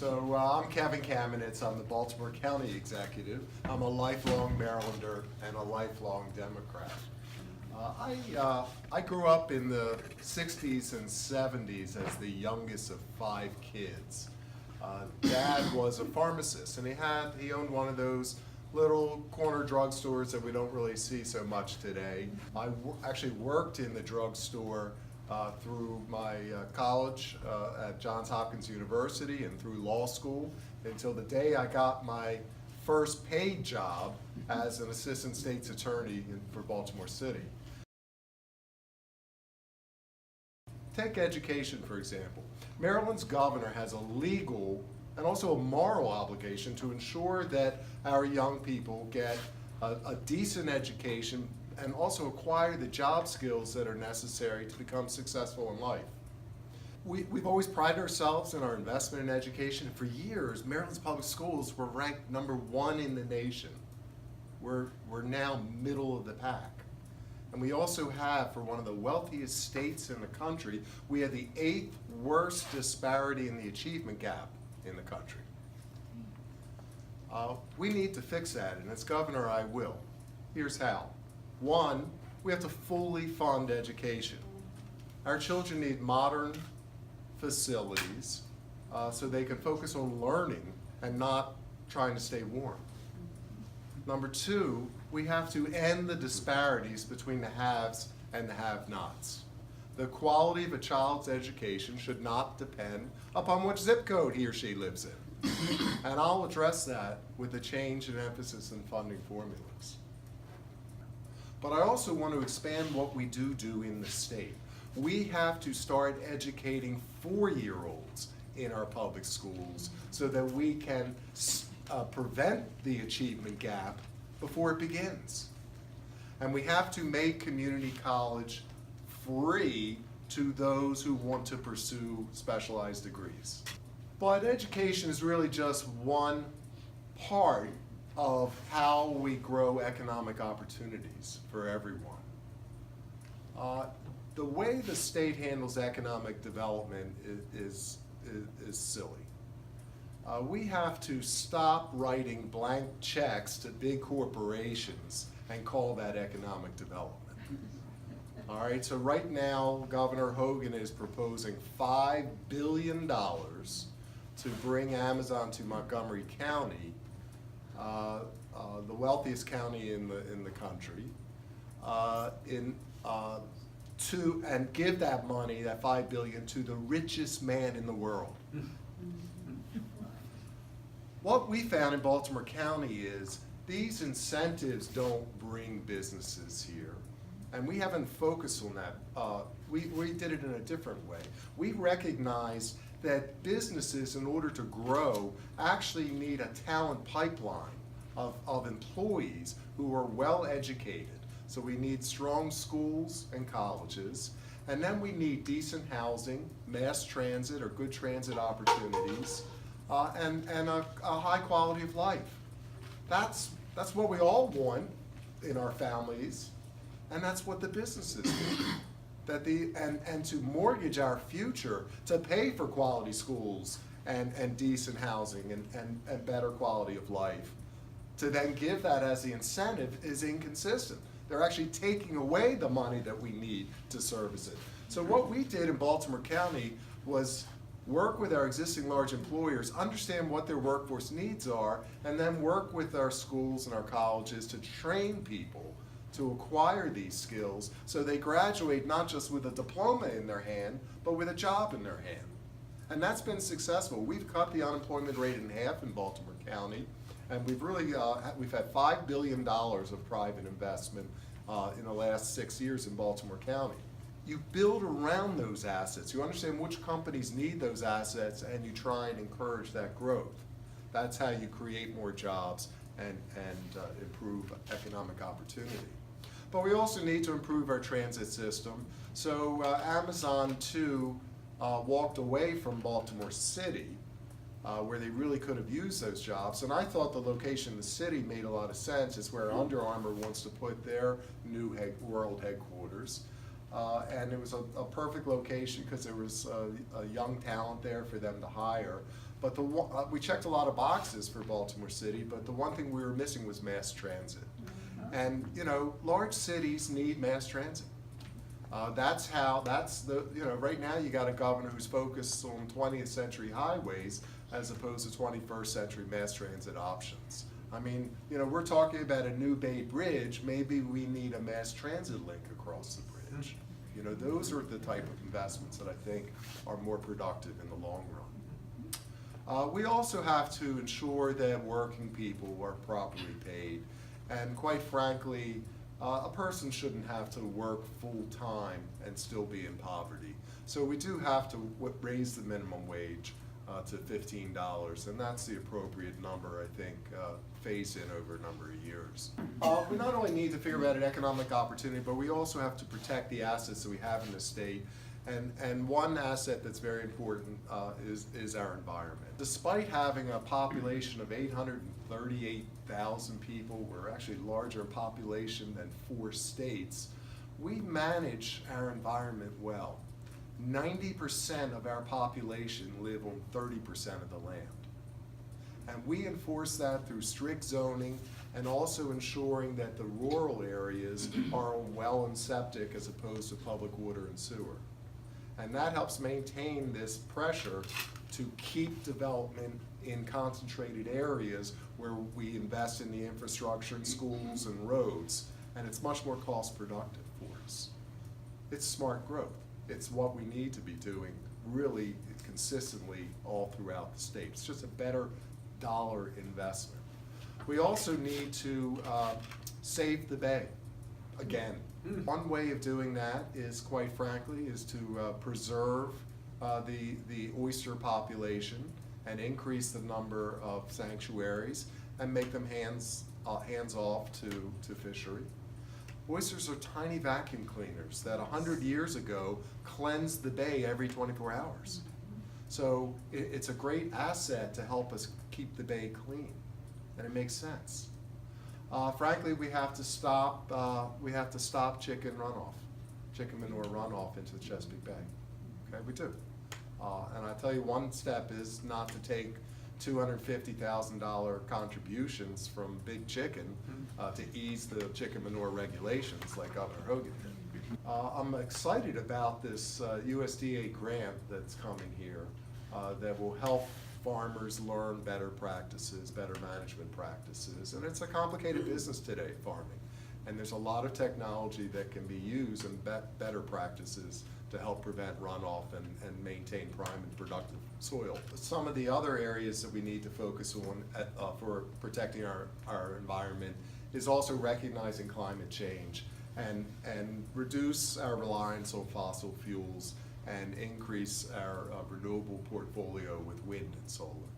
I'm Kevin Kamenetz. I'm the Baltimore County Executive. I'm a lifelong Marylander and a lifelong Democrat. I grew up in the 60s and 70s as the youngest of 5 kids. Dad was a pharmacist, and he owned one of those little corner drugstores that we don't really see so much today. I actually worked in the drugstore through my college at Johns Hopkins University and through law school until the day I got my first paid job as an assistant state's attorney for Baltimore City. Take education, for example. Maryland's governor has a legal and also a moral obligation to ensure that our young people get a decent education and also acquire the job skills that are necessary to become successful in life. We've always prided ourselves in our investment in education. For years, Maryland's public schools were ranked #1 in the nation. We're now middle of the pack. And we also have, for one of the wealthiest states in the country, we have the 8th worst disparity in the achievement gap in the country. We need to fix that, and as governor, I will. Here's how. 1, we have to fully fund education. Our children need modern facilities so they can focus on learning and not trying to stay warm. Number 2, we have to end the disparities between the haves and the have-nots. The quality of a child's education should not depend upon which zip code he or she lives in. And I'll address that with a change in emphasis in funding formulas. But I also want to expand what we do in the state. We have to start educating 4-year-olds in our public schools so that we can prevent the achievement gap before it begins. And we have to make community college free to those who want to pursue specialized degrees. But education is really just one part of how we grow economic opportunities for everyone. The way the state handles economic development is silly. We have to stop writing blank checks to big corporations and call that economic development. All right, so right now, Governor Hogan is proposing $5 billion to bring Amazon to Montgomery County, the wealthiest county in the country, and give that money, that $5 billion, to the richest man in the world. What we found in Baltimore County is these incentives don't bring businesses here. And we haven't focused on that. We did it in a different way. We recognized that businesses, in order to grow, actually need a talent pipeline of employees who are well educated. So we need strong schools and colleges, and then we need decent housing, mass transit or good transit opportunities, and a high quality of life. That's what we all want in our families, and that's what the businesses need. And to mortgage our future to pay for quality schools and decent housing and better quality of life, to then give that as the incentive is inconsistent. They're actually taking away the money that we need to service it. So what we did in Baltimore County was work with our existing large employers, understand what their workforce needs are, and then work with our schools and our colleges to train people to acquire these skills so they graduate not just with a diploma in their hand, but with a job in their hand. And that's been successful. We've cut the unemployment rate in half in Baltimore County, and we've had $5 billion of private investment in the last 6 years in Baltimore County. You build around those assets. You understand which companies need those assets, and you try and encourage that growth. That's how you create more jobs and improve economic opportunity. But we also need to improve our transit system. So Amazon, too, walked away from Baltimore City, where they really could have used those jobs. And I thought the location in the city made a lot of sense. It's where Under Armour wants to put their new world headquarters. And it was a perfect location because there was a young talent there for them to hire. But we checked a lot of boxes for Baltimore City, but the one thing we were missing was mass transit. And, you know, large cities need mass transit. That's the, you know, right now you got a governor who's focused on 20th century highways as opposed to 21st century mass transit options. I mean, you know, we're talking about a New Bay Bridge, maybe we need a mass transit link across the bridge. You know, those are the type of investments that I think are more productive in the long run. We also have to ensure that working people are properly paid. And quite frankly, a person shouldn't have to work full-time and still be in poverty. So we do have to raise the minimum wage to $15, and that's the appropriate number, I think, phased in over a number of years. We not only need to figure out an economic opportunity, but we also have to protect the assets that we have in the state. And one asset that's very important is our environment. Despite having a population of 838,000 people, we're actually larger in population than 4 states, we manage our environment well. 90% of our population live on 30% of the land. And we enforce that through strict zoning and also ensuring that the rural areas are on well and septic as opposed to public water and sewer. And that helps maintain this pressure to keep development in concentrated areas where we invest in the infrastructure and schools and roads, and it's much more cost productive for us. It's smart growth. It's what we need to be doing really consistently all throughout the state. It's just a better dollar investment. We also need to save the Bay. Again, one way of doing that is, quite frankly, is to preserve the oyster population and increase the number of sanctuaries and make them hands-off to fishery. Oysters are tiny vacuum cleaners that 100 years ago cleansed the bay every 24 hours. So it's a great asset to help us keep the bay clean, and it makes sense. Frankly, we have to stop chicken manure runoff into the Chesapeake Bay. Okay, we do. And I tell you, one step is not to take $250,000 contributions from Big Chicken to ease the chicken manure regulations like Governor Hogan did. I'm excited about this USDA grant that's coming here that will help farmers learn better practices, better management practices. And it's a complicated business today, farming. And there's a lot of technology that can be used and better practices to help prevent runoff and maintain prime and productive soil. Some of the other areas that we need to focus on for protecting our environment is also recognizing climate change and reduce our reliance on fossil fuels and increase our renewable portfolio with wind and solar.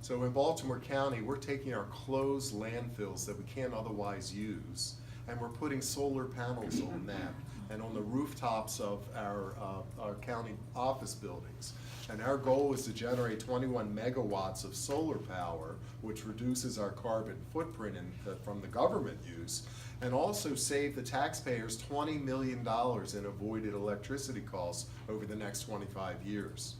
So in Baltimore County, we're taking our closed landfills that we can't otherwise use, and we're putting solar panels on them and on the rooftops of our county office buildings. And our goal is to generate 21 megawatts of solar power, which reduces our carbon footprint from the government use, and also save the taxpayers $20 million in avoided electricity costs over the next 25 years.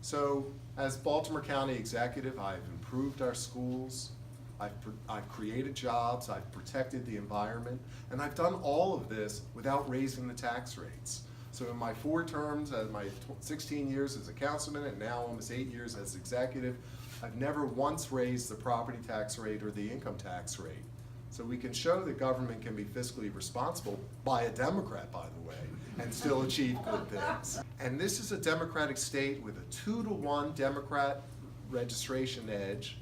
So, as Baltimore County Executive, I've improved our schools, I've created jobs, I've protected the environment, and I've done all of this without raising the tax rates. So in my 4 terms, as my 16 years as a councilman and now almost 8 years as executive, I've never once raised the property tax rate or the income tax rate. So we can show that government can be fiscally responsible by a Democrat, by the way, and still achieve good things. And this is a Democratic state with a 2-to-1 Democrat registration edge.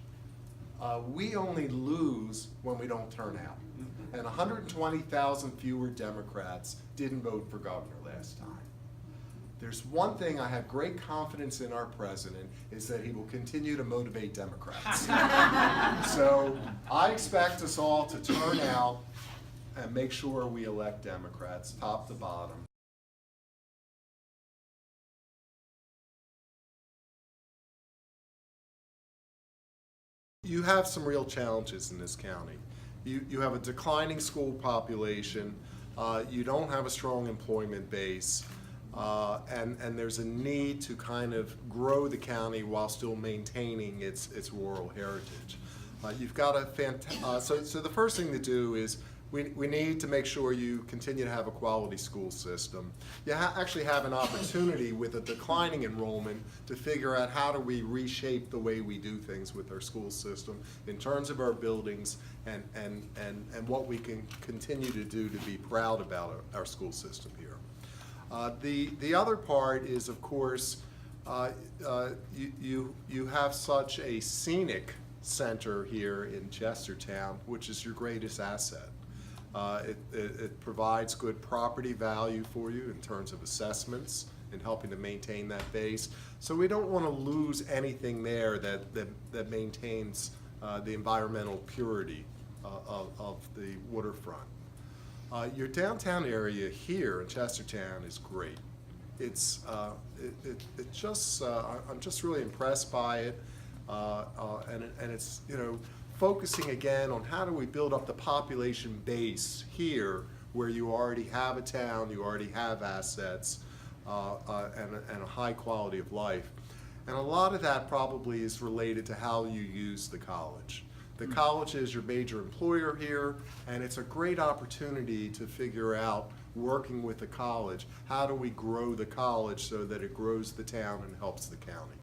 We only lose when we don't turn out. And 120,000 fewer Democrats didn't vote for governor last time. There's one thing I have great confidence in our president is that he will continue to motivate Democrats. So I expect us all to turn out and make sure we elect Democrats, top to bottom. You have some real challenges in this county. You have a declining school population. You don't have a strong employment base. and there's a need to kind of grow the county while still maintaining its rural heritage. You've got a so the first thing to do is we need to make sure you continue to have a quality school system. You actually have an opportunity with a declining enrollment to figure out how do we reshape the way we do things with our school system in terms of our buildings and what we can continue to do to be proud about our school system here. The other part is, of course, you have such a scenic center here in Chestertown, which is your greatest asset. It provides good property value for you in terms of assessments and helping to maintain that base. So we don't want to lose anything there that maintains the environmental purity of the waterfront. Your downtown area here in Chestertown is great. It's it just I'm just really impressed by it, and it's, you know, focusing again on how do we build up the population base here where you already have a town, you already have assets, and a high quality of life. And a lot of that probably is related to how you use the college. The college is your major employer here, and it's a great opportunity to figure out, working with the college, how do we grow the college so that it grows the town and helps the county.